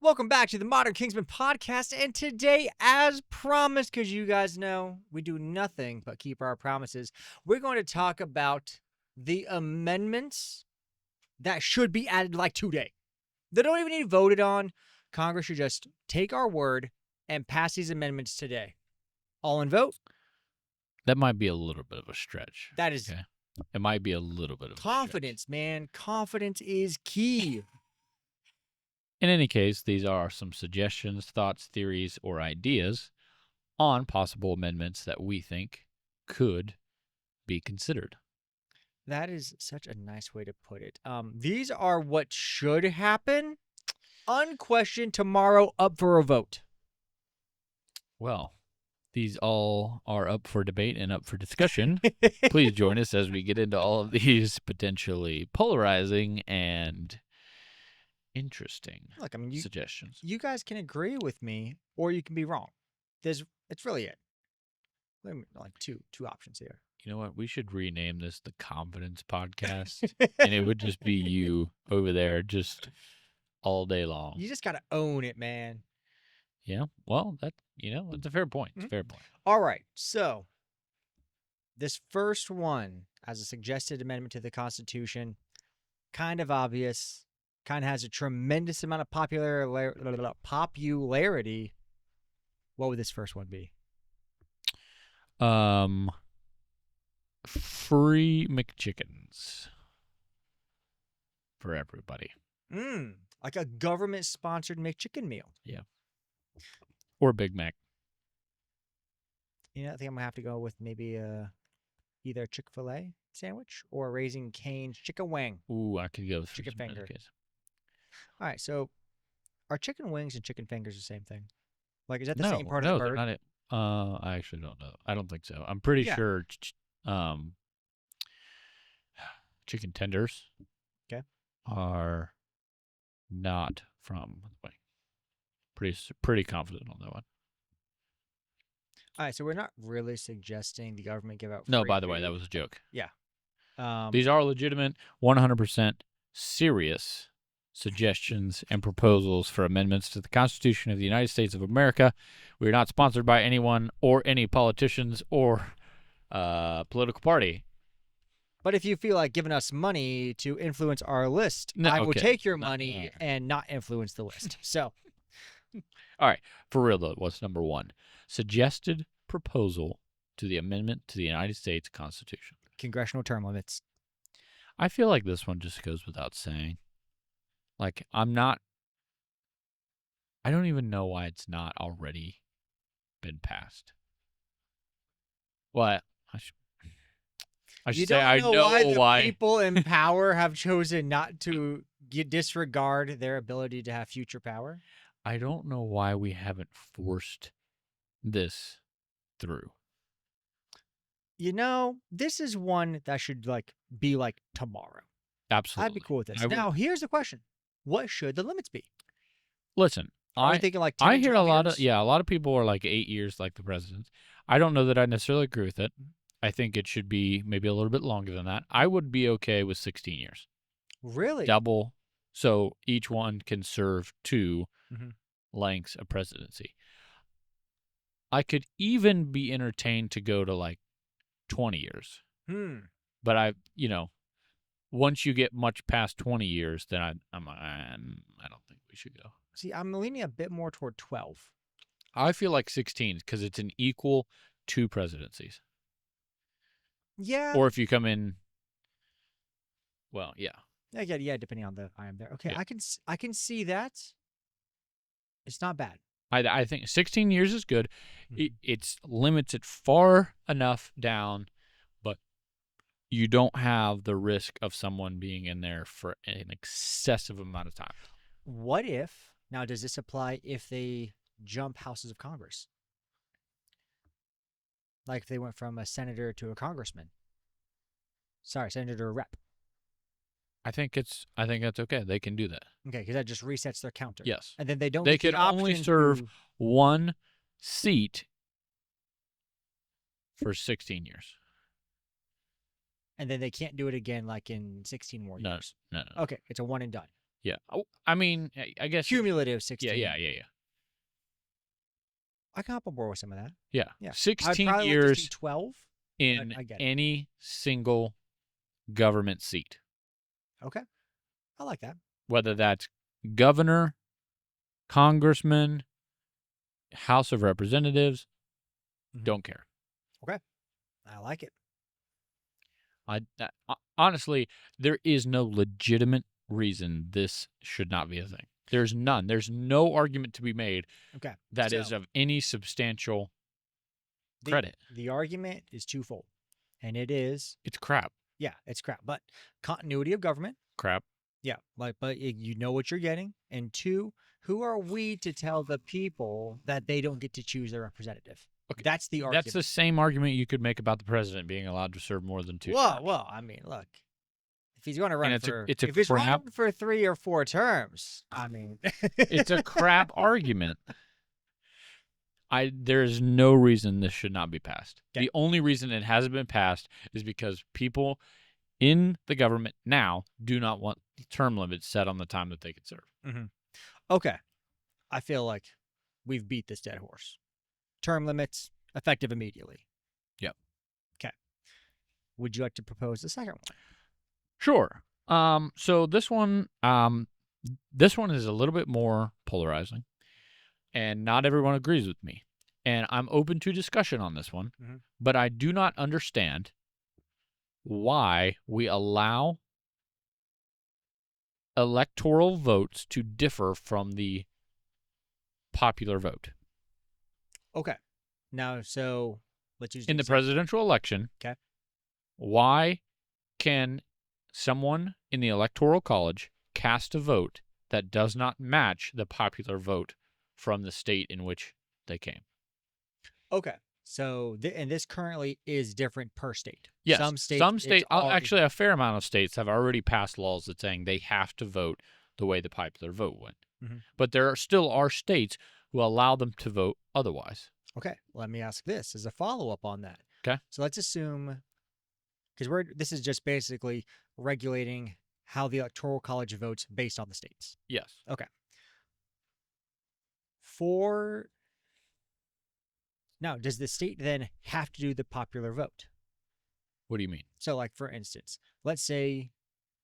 Welcome back to the Modern Kingsman podcast, and today, as promised, because you guys know we do nothing but keep our promises, we're going to talk about the amendments that should be added like today. They don't even need voted on. Congress should just take our word and pass these amendments today. All in vote? That might be a little bit of a stretch. That is Okay. It might be a little bit of confidence, man. Confidence is key. In any case, these are some suggestions, thoughts, theories, or ideas on possible amendments that we think could be considered. That is such a nice way to put it. These are what should happen. Unquestioned tomorrow, up for a vote. Well, these all are up for debate and up for discussion. Please join us as we get into all of these potentially polarizing and interesting Look, I mean, suggestions. you guys can agree with me, or you can be wrong. It's really it. Like two options here. You know what? We should rename this the Confidence Podcast, and it would just be you over there just all day long. You just gotta own it, man. Yeah. Well, it's a fair point. It's a fair point. All right. So this first one, as a suggested amendment to the Constitution, kind of obvious, kind of has a tremendous amount of popularity. What would this first one be? Free McChickens for everybody. Like a government-sponsored McChicken meal. Yeah. Or Big Mac. You know, I think I'm gonna have to go with maybe either a Chick-fil-A sandwich or Raising Cane's chicken wing. Ooh, I could go with Chicken finger. Case. All right, so are chicken wings and chicken fingers the same thing? Like, is that the same part of the bird? No, they're not it. I actually don't know. I don't think so. I'm pretty sure chicken tenders are not from the way. Pretty confident on that one. All right, so we're not really suggesting the government give out free No, by the way, food. that was a joke. Yeah. These are legitimate, 100% serious suggestions and proposals for amendments to the Constitution of the United States of America. We are not sponsored by anyone or any politicians or political party. But if you feel like giving us money to influence our list, I will take your money and not influence the list. So, all right, for real though, what's number one? Suggested proposal to the amendment to the United States Constitution. Congressional term limits. I feel like this one just goes without saying. Like, I don't even know why it's not already been passed. What? I should say I know why the people in power have chosen not to disregard their ability to have future power. I don't know why we haven't forced this through. You know, this is one that should be tomorrow. Absolutely. I'd be cool with this. Now, here's the question. What should the limits be? Listen, I'm thinking 10 I hear a lot years? of people are like 8 years like the president. I don't know that I necessarily agree with it. I think it should be maybe a little bit longer than that. I would be okay with 16 years. Really? Double. So each one can serve 2 lengths of presidency. I could even be entertained to go to 20 years. But once you get much past 20 years, then I don't think we should go. See, I'm leaning a bit more toward 12. I feel like 16 because it's an equal 2 presidencies. Yeah. Or if you come in, well, yeah. Yeah, depending on the I am there. Okay, yeah. I can see that. It's not bad. I think 16 years is good. It's limits it far enough down, but you don't have the risk of someone being in there for an excessive amount of time. What if, now does this apply if they jump houses of Congress? Like if they went from a senator to a congressman. Sorry, senator to a rep. I think that's okay. They can do that. Okay, because that just resets their counter. Yes. And then they don't. They can only serve one seat for 16 years. And then they can't do it again in 16 more years. No. Okay, it's a one and done. Yeah. Oh, I mean, I guess. Cumulative 16. Yeah. I can hop on board with some of that. Yeah. Yeah. I'd 16 probably like to see years 12, but in I get it. any single government seat. Okay. I like that. Whether that's governor, congressman, House of Representatives, don't care. Okay. I like it. Honestly, there is no legitimate reason this should not be a thing. There's none. There's no argument to be made Okay. that is of any substantial credit. The argument is twofold, and it is It's crap. Yeah, it's crap. But continuity of government. Crap. Yeah, but you know what you're getting. And two, who are we to tell the people that they don't get to choose their representative? Okay. That's the argument. That's the same argument you could make about the president being allowed to serve more than 2 terms. Well, I mean, look, if he's going to run And for, it's a if he's crap, running for 3 or 4 terms, I mean, it's a crap argument. There's no reason this should not be passed. Okay. The only reason it hasn't been passed is because people in the government now do not want term limits set on the time that they can serve. Okay. I feel like we've beat this dead horse. Term limits effective immediately. Yep. Okay. Would you like to propose the second one? Sure. So this one is a little bit more polarizing, and not everyone agrees with me. And I'm open to discussion on this one, but I do not understand why we allow electoral votes to differ from the popular vote. Okay. Now, so let's use in the presidential election. Okay. Why can someone in the Electoral College cast a vote that does not match the popular vote from the state in which they came? Okay. So, and this currently is different per state. Yes. Some states, actually, a fair amount of states have already passed laws that saying they have to vote the way the popular vote went. But there still are states who allow them to vote otherwise. Okay. Let me ask this as a follow-up on that. Okay. So let's assume, because this is just basically regulating how the Electoral College votes based on the states. Yes. Okay. Now, does the state then have to do the popular vote? What do you mean? So, like, for instance, let's say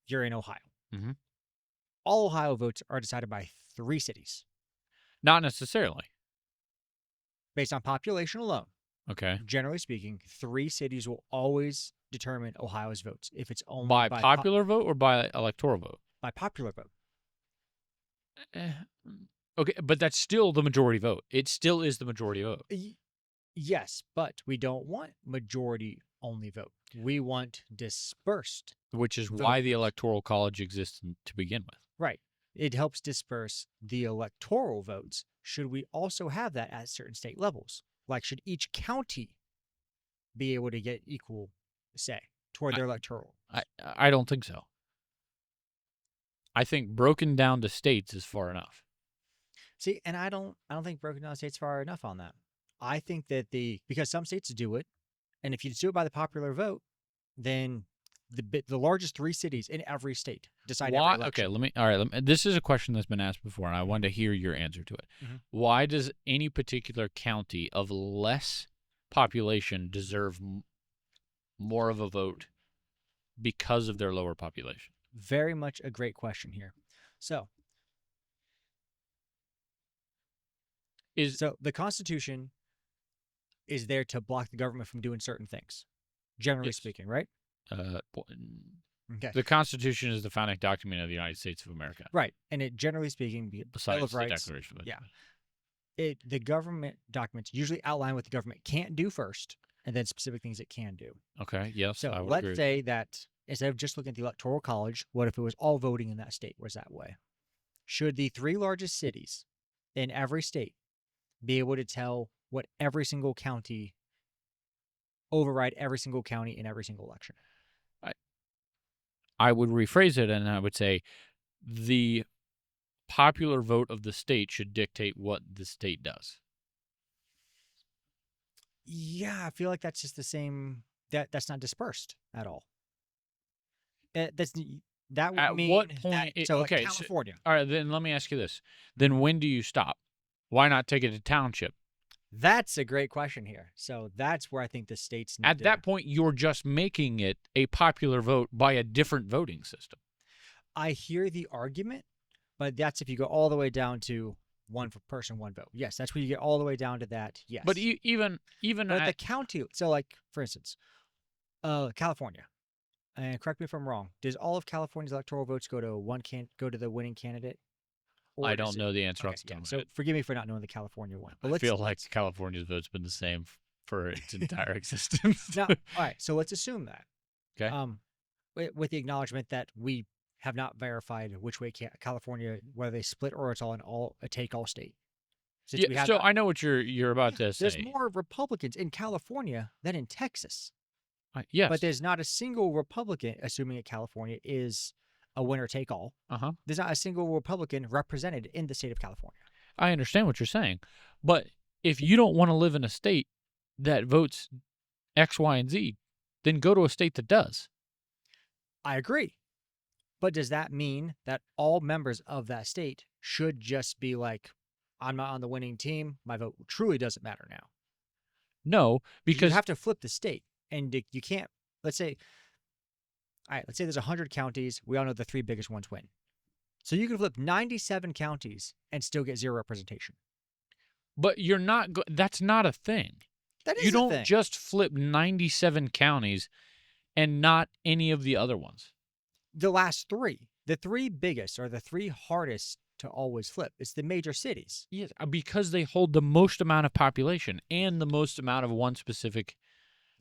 you're in Ohio. Mhm. All Ohio votes are decided by 3 cities Not necessarily. based on population alone. Okay. Generally speaking, 3 cities will always determine Ohio's votes. If it's only By popular vote or by electoral vote? by popular vote. Okay, but that's still the majority vote. It still is the majority vote. Yes, but we don't want majority only vote. We want dispersed. Which is why the Electoral College exists to begin with. Right. It helps disperse the electoral votes. Should we also have that at certain state levels? Like, should each county be able to get equal say toward their electoral? I don't think so. I think broken down to states is far enough. See, and I don't think broken down states far enough on that. I think that because some states do it, and if you do it by the popular vote, then the largest 3 cities in every state decide every election. Okay, this is a question that's been asked before, and I wanted to hear your answer to it. Why does any particular county of less population deserve more of a vote because of their lower population? Very much a great question here. So the Constitution is there to block the government from doing certain things, generally speaking, right? Okay. The Constitution is the founding document of the United States of America. Right. And it, generally speaking, besides Bill of the Rights, Declaration of Independence. The government documents usually outline what the government can't do first, and then specific things it can do. Okay, yes, so I would let's agree. say that instead of just looking at the Electoral College, what if it was all voting in that state was that way? Should the 3 largest cities in every state be able to tell what every single county, override every single county in every single election? I would rephrase it, and I would say the popular vote of the state should dictate what the state does. Yeah, I feel like that's just the same. That's not dispersed at all. That would At mean what that, point? so like Okay, so, California. all right. Then let me ask you this. Then when do you stop? Why not take it to township? That's a great question here. So that's where I think the states need At to. that point, you're just making it a popular vote by a different voting system. I hear the argument, but that's if you go all the way down to one person, one vote. Yes, that's where you get all the way down to that. Yes. But even But the county, so like for instance, California, and correct me if I'm wrong. Does all of California's electoral votes go to the winning candidate? Or I does don't it- know the answer Okay, off the yeah. top of my So head. forgive me for not knowing the California one. But I let's feel like California's vote's been the same for its entire existence. now. All right, so let's assume that. Okay. With the acknowledgement that we have not verified which way California, whether they split or it's a take-all state. Since we Yeah, have so not- I know what you're about to say. There's more Republicans in California than in Texas. Yes. But there's not a single Republican, assuming that California is a winner-take-all. There's not a single Republican represented in the state of California. I understand what you're saying. But if you don't want to live in a state that votes X, Y, and Z, then go to a state that does. I agree. But does that mean that all members of that state should just be like, I'm not on the winning team, my vote truly doesn't matter now? No, because you have to flip the state. And you can't, let's say there's 100 counties. We all know the 3 biggest ones win. So you can flip 97 counties and still get 0 representation. But you're not. That's not a thing. That is you a don't thing. just flip 97 counties and not any of the other ones. The last 3, the 3 biggest are the 3 hardest to always flip. It's the major cities. Yes, because they hold the most amount of population and the most amount of one specific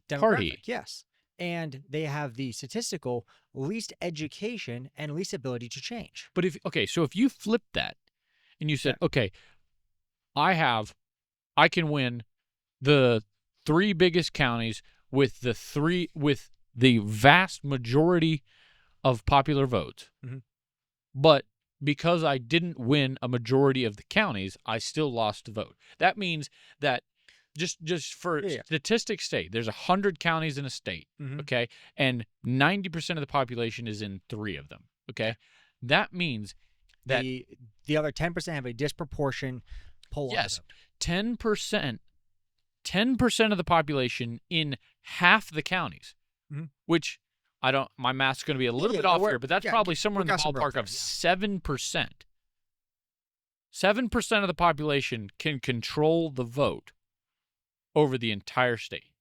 party. Demographic, yes. And they have the statistical least education and least ability to change. But so if you flip that and you said, okay, I can win the 3 biggest counties with the vast majority of popular votes. Mhm. But because I didn't win a majority of the counties, I still lost the vote. That means that just for statistics' sake, there's 100 counties in a state, okay, and 90% of the population is in 3 of them, okay. That means that the other 10% have a disproportion pull. Yes, 10% of the population in half the counties, which my math's going to be a little bit off here, but that's probably somewhere in the ballpark of 7%. 7% of the population can control the vote over the entire state.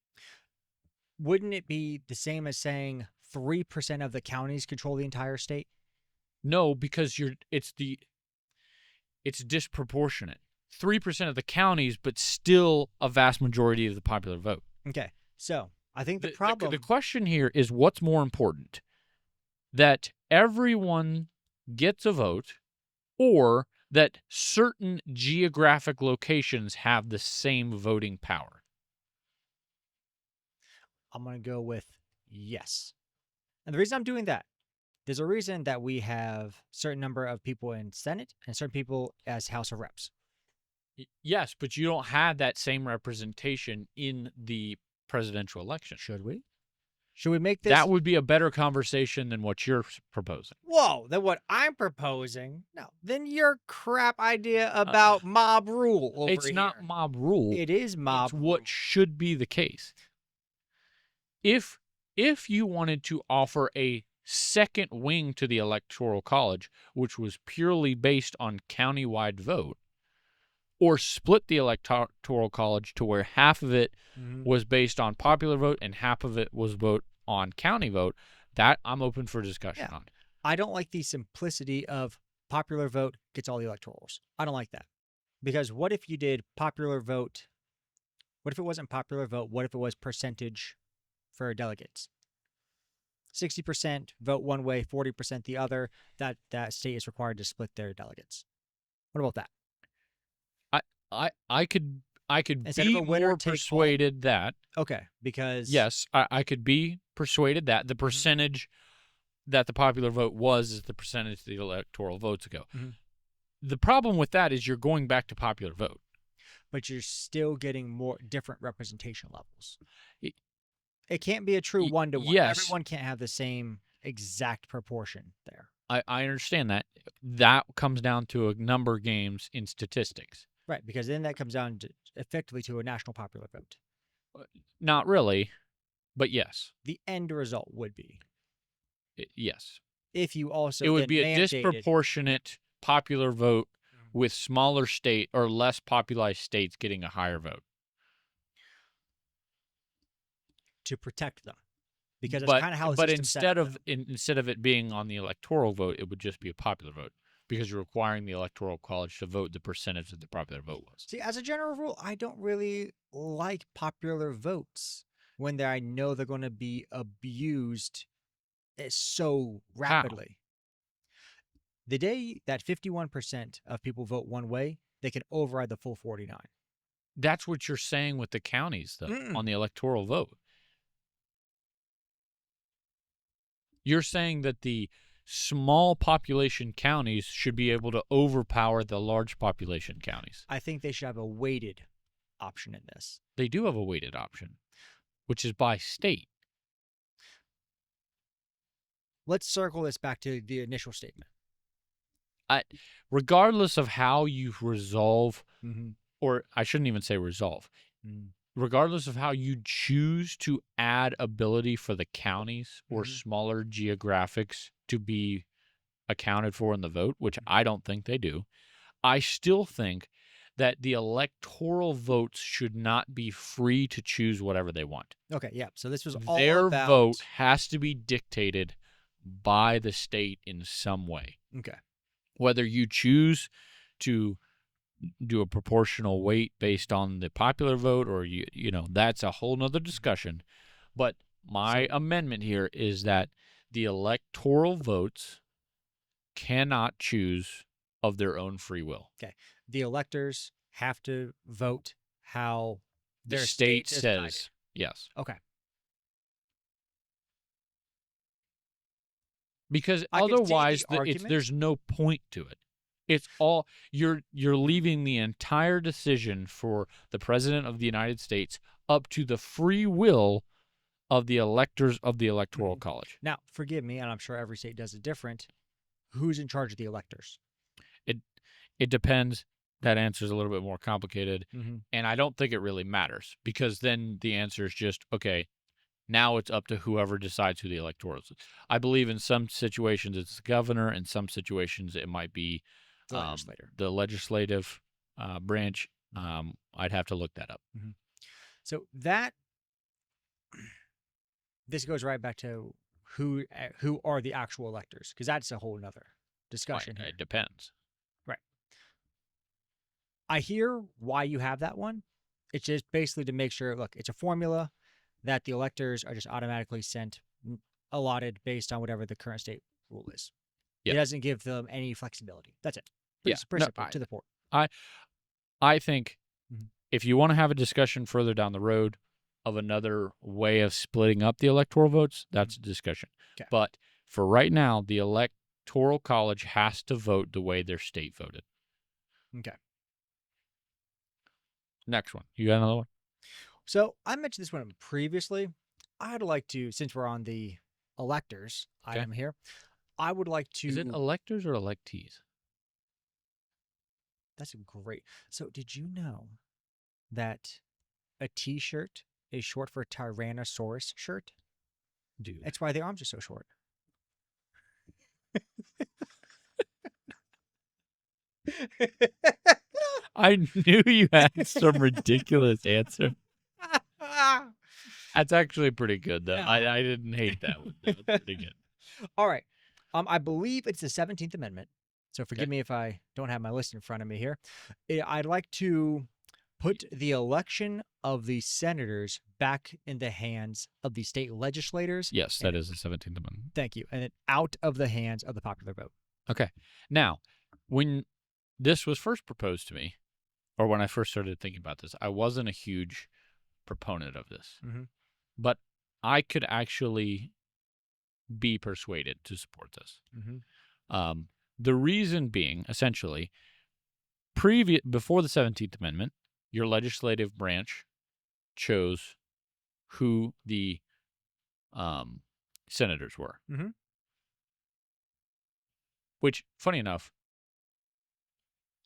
Wouldn't it be the same as saying 3% of the counties control the entire state? No, because it's disproportionate. 3% of the counties, but still a vast majority of the popular vote. Okay, so I think the problem... The question here is what's more important, that everyone gets a vote or that certain geographic locations have the same voting power? I'm going to go with yes. And the reason I'm doing that, there's a reason that we have a certain number of people in Senate and certain people as House of Reps. Yes, but you don't have that same representation in the presidential election. Should we? Should we make this? That would be a better conversation than what you're proposing. Whoa, than what I'm proposing? No, then your crap idea about mob rule over It's here. not mob rule. It is mob It's what should be the case. If you wanted to offer a second wing to the Electoral College, which was purely based on countywide vote, or split the Electoral College to where half of it was based on popular vote and half of it was vote on county vote, that I'm open for discussion on. I don't like the simplicity of popular vote gets all the electorals. I don't like that. Because what if you did popular vote? What if it wasn't popular vote? What if it was percentage for delegates? 60% vote one way, 40% the other. That state is required to split their delegates. What about that? I could Instead be of a winner, more persuaded that. Okay, because Yes, I could be persuaded that the percentage that the popular vote is the percentage the electoral votes go. The problem with that is you're going back to popular vote. But you're still getting more different representation levels. It can't be a true one-to-one. Yes. Everyone can't have the same exact proportion there. I understand that. That comes down to a number of games in statistics. Right, because then that comes down to effectively to a national popular vote. Not really, but yes. The end result would be. Yes. If you also it would be a mandated, disproportionate popular vote with smaller state or less populized states getting a higher vote. To protect them. Because that's kind of how the system's set up. Instead of it being on the electoral vote, it would just be a popular vote because you're requiring the Electoral College to vote the percentage that the popular vote was. See, as a general rule, I don't really like popular votes when I know they're going to be abused so rapidly. How? The day that 51% of people vote one way, they can override the full 49. That's what you're saying with the counties, though, on the electoral vote. You're saying that the small population counties should be able to overpower the large population counties. I think they should have a weighted option in this. They do have a weighted option, which is by state. Let's circle this back to the initial statement. Regardless of how you resolve, or I shouldn't even say resolve, regardless of how you choose to add ability for the counties or smaller geographics to be accounted for in the vote, which I don't think they do, I still think that the electoral votes should not be free to choose whatever they want. Okay, yeah. So this was all Their about... vote has to be dictated by the state in some way. Okay. Whether you choose to do a proportional weight based on the popular vote or, you know, that's a whole nother discussion. But my amendment here is that the electoral votes cannot choose of their own free will. Okay. The electors have to vote how The their state says. Decided. Yes. Okay. Because otherwise, there's no point to it. It's all you're leaving the entire decision for the President of the United States up to the free will of the electors of the Electoral College. Now, forgive me, and I'm sure every state does it different. Who's in charge of the electors? It depends. That answer is a little bit more complicated, and I don't think it really matters because then the answer is just okay. Now it's up to whoever decides who the electoral is. I believe in some situations it's the governor, in some situations it might be the legislative branch. I'd have to look that up. So this goes right back to who are the actual electors, because that's a whole nother discussion. Right, it depends. Right. I hear why you have that one. It's just basically to make sure, look, it's a formula that the electors are just automatically allotted based on whatever the current state rule is. It doesn't give them any flexibility. That's it. Pretty simple, to the point. I think if you want to have a discussion further down the road of another way of splitting up the electoral votes, that's a discussion. Okay. But for right now, the Electoral College has to vote the way their state voted. Okay. Next one. You got another one? So I mentioned this one previously. I'd like to, since we're on the electors item here, I would like to... Is it electors or electees? That's great. So did you know that a T-shirt is short for Tyrannosaurus shirt? Dude. That's why their arms are so short. I knew you had some ridiculous answer. That's actually pretty good, though. Yeah. I didn't hate that one. That's pretty good. All right. I believe it's the 17th Amendment. So forgive me if I don't have my list in front of me here. I'd like to put the election of the senators back in the hands of the state legislators. Yes, that is the 17th Amendment. Thank you. And it out of the hands of the popular vote. Okay. Now, when this was first proposed to me, or when I first started thinking about this, I wasn't a huge proponent of this. But I could actually be persuaded to support this. The reason being, essentially, before the 17th Amendment, your legislative branch chose who the senators were. Which, funny enough,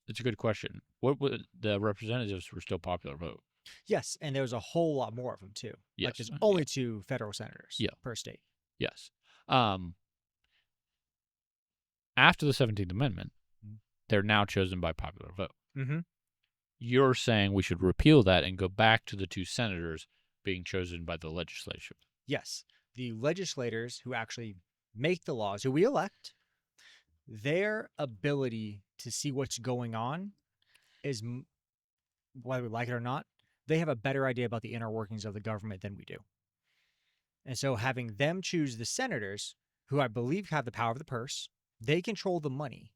it's a good question. What would the representatives were still popular vote? Yes, and there's a whole lot more of them too. Yes. Like there's only 2 federal senators per state. Yes. After the 17th Amendment, they're now chosen by popular vote. Mm-hmm. You're saying we should repeal that and go back to the 2 senators being chosen by the legislature. Yes. The legislators who actually make the laws, who we elect, their ability to see what's going on is, whether we like it or not, they have a better idea about the inner workings of the government than we do. And so having them choose the senators, who I believe have the power of the purse, they control the money.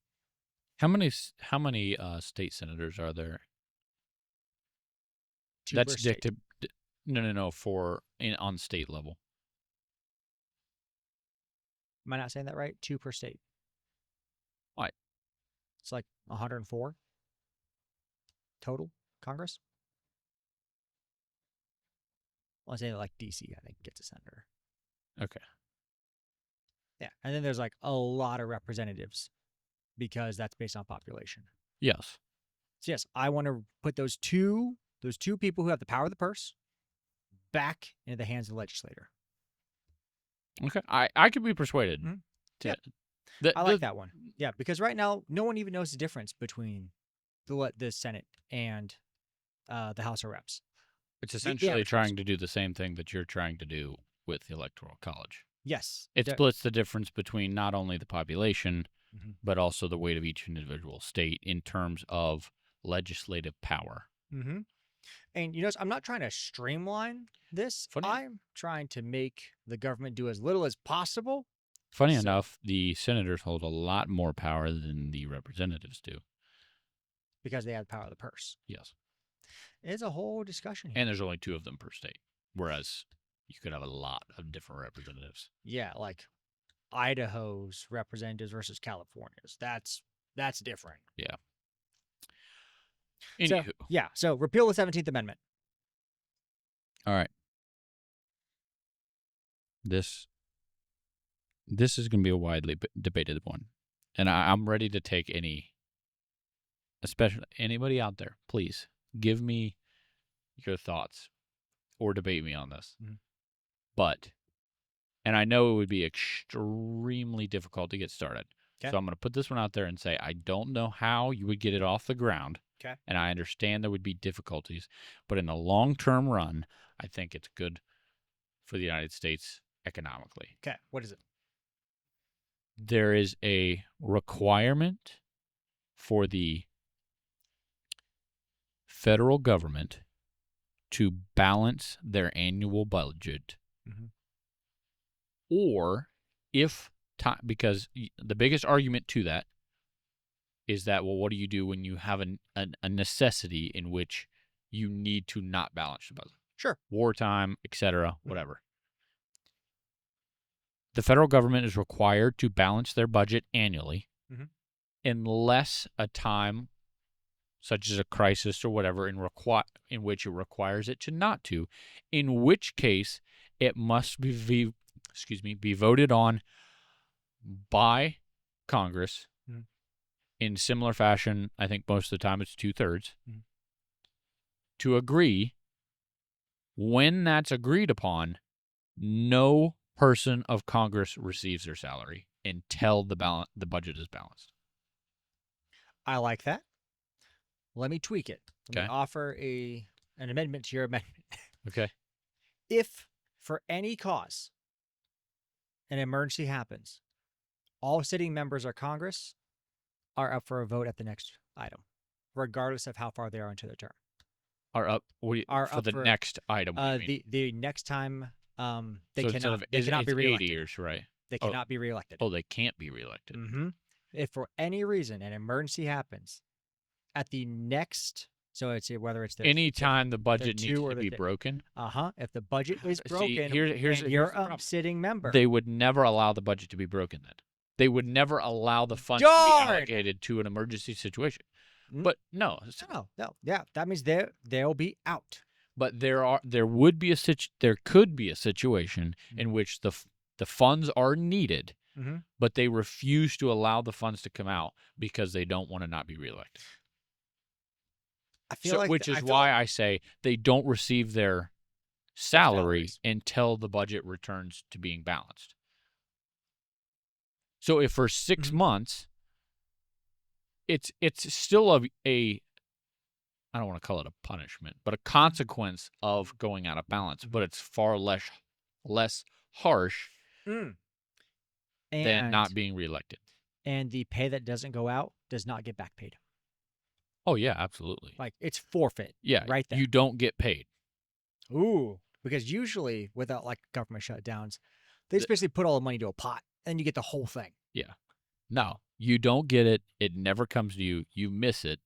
How many state senators are there? 2 That's per state. dictated. No. On state level. Am I not saying that right? 2 per state. Why? It's like 104 total Congress. Well, I say like DC, I think, gets a senator. Okay. Yeah, and then there's like a lot of representatives because that's based on population. Yes. So yes, I want to put those two people who have the power of the purse back into the hands of the legislator. Okay. I could be persuaded. Mm-hmm. I like that one. Yeah, because right now no one even knows the difference between the Senate and the House of Reps. It's essentially trying to do the same thing that you're trying to do with the Electoral College. Yes. It splits the difference between not only the population, but also the weight of each individual state in terms of legislative power. Mm-hmm. And I'm not trying to streamline this. I'm trying to make the government do as little as possible. Funny enough, the senators hold a lot more power than the representatives do. Because they have the power of the purse. Yes. It's a whole discussion here. And there's only 2 of them per state, whereas you could have a lot of different representatives. Yeah, like Idaho's representatives versus California's. That's different. Yeah. So repeal the 17th Amendment. All right. This is going to be a widely debated one. And I'm ready to take especially anybody out there, please give me your thoughts or debate me on this. Mm-hmm. And I know it would be extremely difficult to get started. Okay. So I'm going to put this one out there and say, I don't know how you would get it off the ground. Okay. And I understand there would be difficulties, but in the long-term run, I think it's good for the United States economically. Okay. What is it? There is a requirement for the federal government to balance their annual budget, or because the biggest argument to that is that, well, what do you do when you have a necessity in which you need to not balance the budget? Sure. Wartime, etc., whatever. The federal government is required to balance their budget annually unless a time such as a crisis or whatever in which it requires it to not to, in which case it must be voted on by Congress in similar fashion. I think most of the time it's 2/3 to agree. When that's agreed upon, no person of Congress receives their salary until the budget is balanced. I like that. Let me tweak it. Let me offer an amendment to your amendment. Okay. If for any cause an emergency happens, all sitting members of Congress are up for a vote at the next item, regardless of how far they are into their term. Are up for the next item? The next time they so cannot be reelected. 80 years, right? They cannot be reelected. Oh, they can't be reelected. Mm-hmm. If for any reason an emergency happens at the next, so it's whether it's anytime the budget needs to be broken. If the budget is broken, here's you're a sitting member. They would never allow the budget to be broken. Then they would never allow the funds to be allocated to an emergency situation. But no, yeah, that means they'll be out. But there could be a situation in which the funds are needed but they refuse to allow the funds to come out because they don't want to not be reelected. I feel like which is why I say they don't receive their salary until the budget returns to being balanced. So if for 6 months, it's still a I don't want to call it a punishment, but a consequence of going out of balance, but it's far less harsh than not being reelected. And the pay that doesn't go out does not get back paid. Oh, yeah, absolutely. Like, it's forfeit. Yeah, right there. You don't get paid. Ooh, because usually without like government shutdowns, they just basically put all the money to a pot and you get the whole thing. Yeah. No, you don't get it. It never comes to you. You miss it.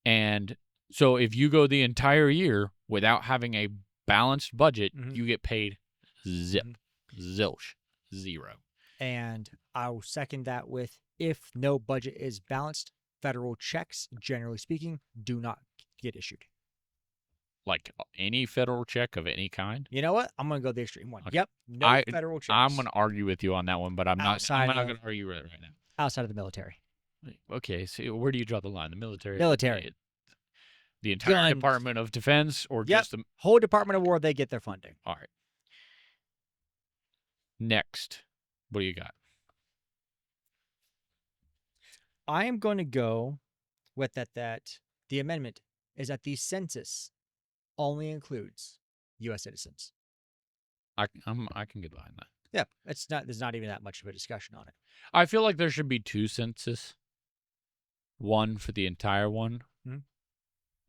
And so if you go the entire year without having a balanced budget, you get paid zilch, zero. And I'll second that with, if no budget is balanced, federal checks, generally speaking, do not get issued. Like any federal check of any kind? You know what? I'm going to go the extreme one. Okay. Yep. No federal checks. I'm going to argue with you on that one, but I'm not going to argue right now. Outside of the military. Okay, so where do you draw the line? The military? Military. The entire Department of Defense, or just the whole Department of War, they get their funding. All right. Next, what do you got? I am going to go with that the amendment is that the census only includes U.S. citizens. I can get behind that. Yeah, there's not even that much of a discussion on it. I feel like there should be 2 census. One for the entire one,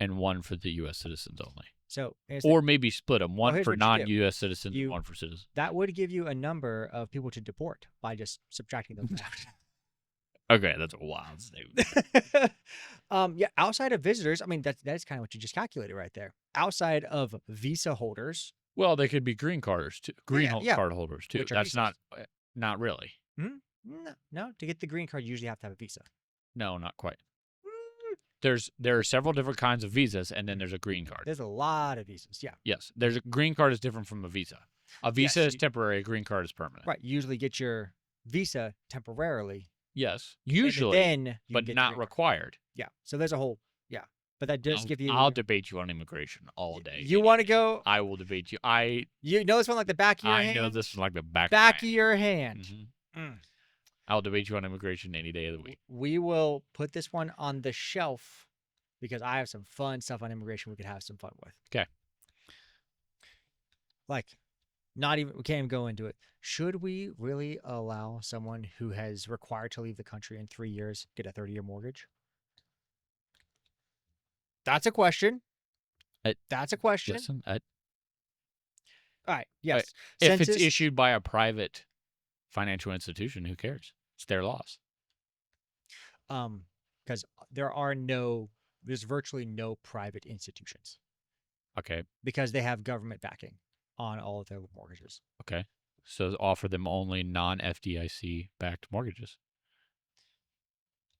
and one for the U.S. citizens only. So, or maybe split them. One for non-U.S. citizens, one for citizens. That would give you a number of people to deport by just subtracting those out. Okay, that's a wild statement. Yeah, outside of visitors, I mean, that's kind of what you just calculated right there. Outside of visa holders. Well, they could be green carders too. Card holders too. That's not really. No, to get the green card, you usually have to have a visa. No, not quite. There are several different kinds of visas, and then there's a green card. There's a lot of visas, yeah. Yes, there's a green card is different from a visa. A visa is temporary. A green card is permanent. Right. You usually get your visa temporarily. Yes, usually, but not required. Yeah. So there's a whole, but that does give you. I'll debate you on immigration all day. You want to go? I will debate you. You know this one like the back of your hand? I know this one like the back of your hand. I'll debate you on immigration any day of the week. We will put this one on the shelf because I have some fun stuff on immigration we could have some fun with. Okay. Like, we can't even go into it. Should we really allow someone who has required to leave the country in 3 years get a 30-year mortgage? That's a question. That's a question. Listen, all right. Yes. If it's issued by a private financial institution, who cares? It's their loss. Because there's virtually no private institutions. Okay. Because they have government backing on all of their mortgages. Okay. So offer them only non-FDIC backed mortgages.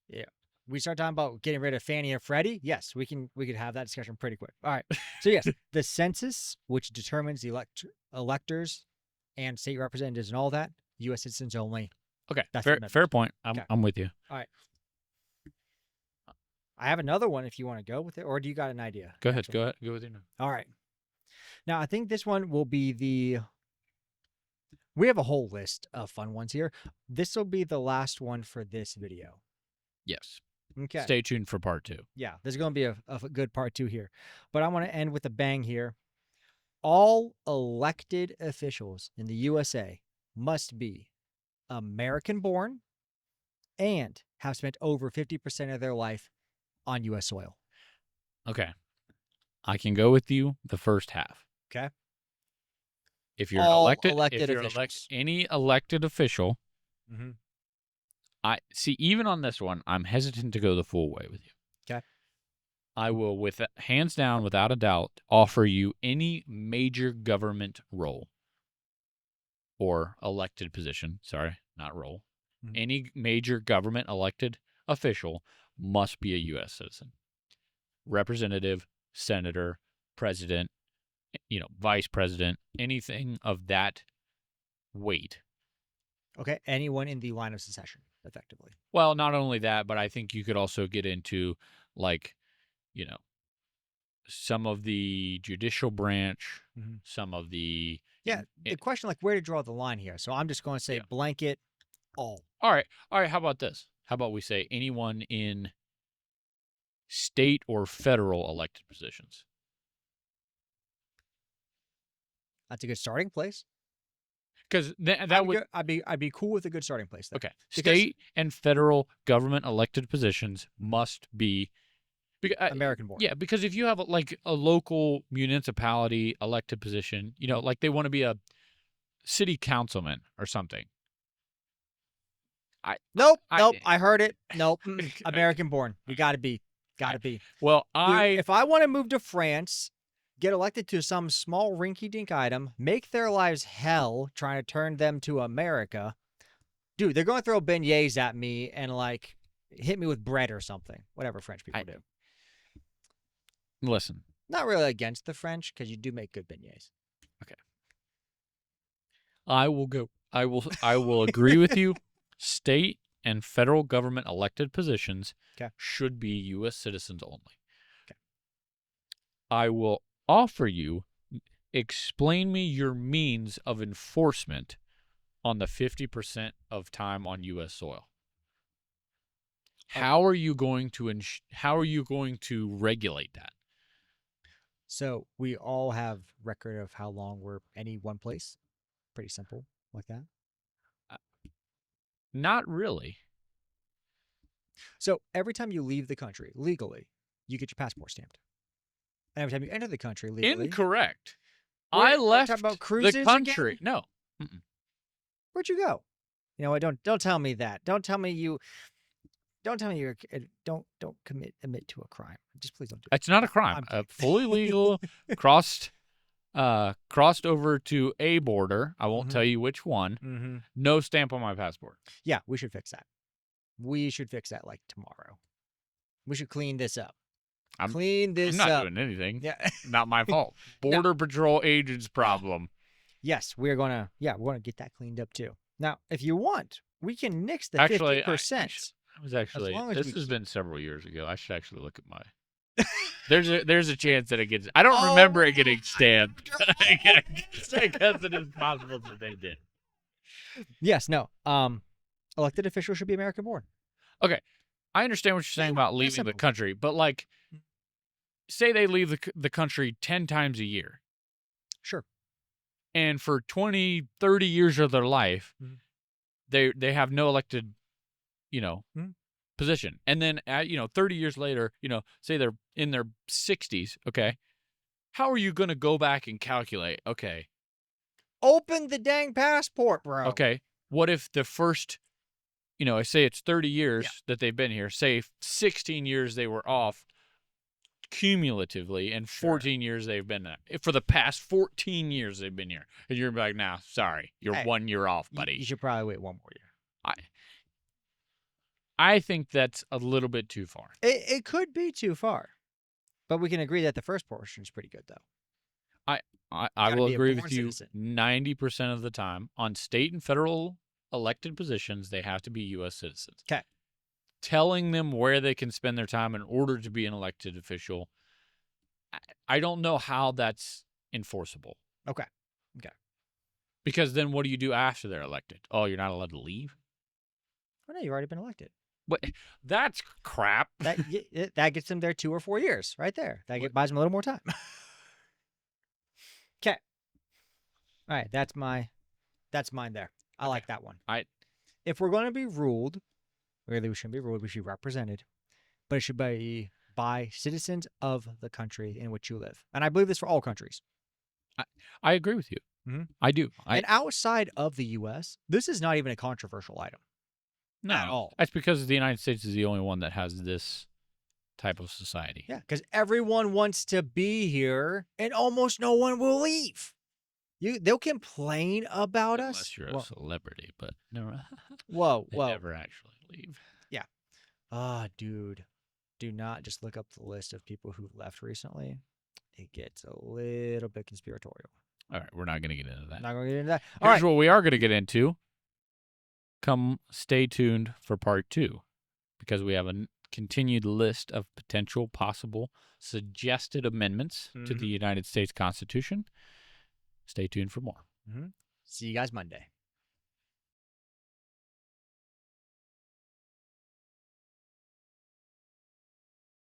Yeah. We start talking about getting rid of Fannie and Freddie. Yes, we could have that discussion pretty quick. All right. So yes, the census, which determines the electors and state representatives and all that, U.S. citizens only. Okay. Fair point. I'm with you. All right. I have another one if you want to go with it, or do you got an idea? Go ahead. Go with it now. All right. Now, I think this one will be we have a whole list of fun ones here. This will be the last one for this video. Yes. Okay. Stay tuned for part 2. Yeah, there's going to be a good part 2 here. But I want to end with a bang here. All elected officials in the USA must be American-born and have spent over 50% of their life on U.S. soil. Okay. I can go with you the first half. Okay. If you're any elected official, I see. Even on this one, I'm hesitant to go the full way with you. Okay. I will, with hands down, without a doubt, offer you any major government role or elected position. Sorry, not role. Any major government elected official must be a U.S. citizen. Representative, senator, president, vice president, anything of that weight Okay, anyone in the line of succession, effectively. Well, not only that, but I think you could also get into, like, some of the judicial branch, some of the Yeah, the question, like, where to draw the line here. So I'm just going to say blanket all. All right. How about this? How about we say anyone in state or federal elected positions? That's a good starting place. Because that would I'd be cool with a good starting place there. Okay. State and federal government elected positions must be American born. Yeah, because if you have like a local municipality elected position, like they want to be a city councilman or something. Nope. I heard it. Nope. American born. You got to be. Well, Dude, if I want to move to France, get elected to some small rinky-dink item, make their lives hell trying to turn them to America, dude, they're going to throw beignets at me and, like, hit me with bread or something. Whatever French people do. Listen. Not really against the French, because you do make good beignets. Okay. I will agree with you. State and federal government elected positions should be U.S. citizens only. Okay. I will offer you, explain me your means of enforcement on the 50% of time on U.S. soil. How are you going to regulate that? So we all have record of how long we're any one place. Pretty simple, like that. Not really. So every time you leave the country legally, you get your passport stamped. And every time you enter the country legally, incorrect. I left about cruises the country. Again? No. Where'd you go? You know what? Don't tell me that. Don't tell me you. Don't tell me you're. Don't admit to a crime. Just please don't do it. It's not a crime. Fully legal. crossed over to a border. I won't tell you which one. No stamp on my passport. Yeah, we should fix that. We should fix that like tomorrow. We should clean this up. I'm not doing anything. Yeah, not my fault. Border Patrol agents' problem. Yes, we're gonna get that cleaned up too. Now, if you want, we can nix the 50%. This has been several years ago. I should actually look at my. There's a chance that it gets. I don't remember it getting stamped. I guess it is possible that they did. Yes. No. Elected officials should be American born. Okay, I understand what you're saying about leaving the country, but like, say they leave the country 10 times a year. Sure. And for 20, 30 years of their life, they have no elected, position. And then, 30 years later, say they're in their 60s, okay? How are you going to go back and calculate, okay? Open the dang passport, bro. Okay, what if the first, I say it's 30 years that they've been here, say 16 years they were off cumulatively, and 14 years they've been there. For the past 14 years they've been here. And you're like, nah, sorry, you're 1 year off, buddy. You should probably wait one more year. I think that's a little bit too far. It could be too far. But we can agree that the first portion is pretty good, though. I will agree with you 90% of the time. On state and federal elected positions, they have to be U.S. citizens. Okay. Telling them where they can spend their time in order to be an elected official, I don't know how that's enforceable. Okay. Because then what do you do after they're elected? Oh, you're not allowed to leave? Oh, no, you've already been elected. What? That's crap. That gets them there 2 or 4 years right there. That buys them a little more time. Okay. All right, that's mine there. I like that one. If we're going to be ruled, really we shouldn't be ruled, we should be represented, but it should be by citizens of the country in which you live. And I believe this for all countries. I agree with you. I do. And outside of the U.S., this is not even a controversial item. No, at all. That's because the United States is the only one that has this type of society. Yeah, because everyone wants to be here, and almost no one will leave. They'll complain about us. Unless you're a celebrity, but no. Whoa. Never actually leave. Yeah. Dude, do not just look up the list of people who left recently. It gets a little bit conspiratorial. All right, we're not going to get into that. Not going to get into that. Here's what we are going to get into. stay tuned for part 2, because we have a continued list of potential possible suggested amendments to the United States Constitution. Stay tuned for more. See you guys Monday.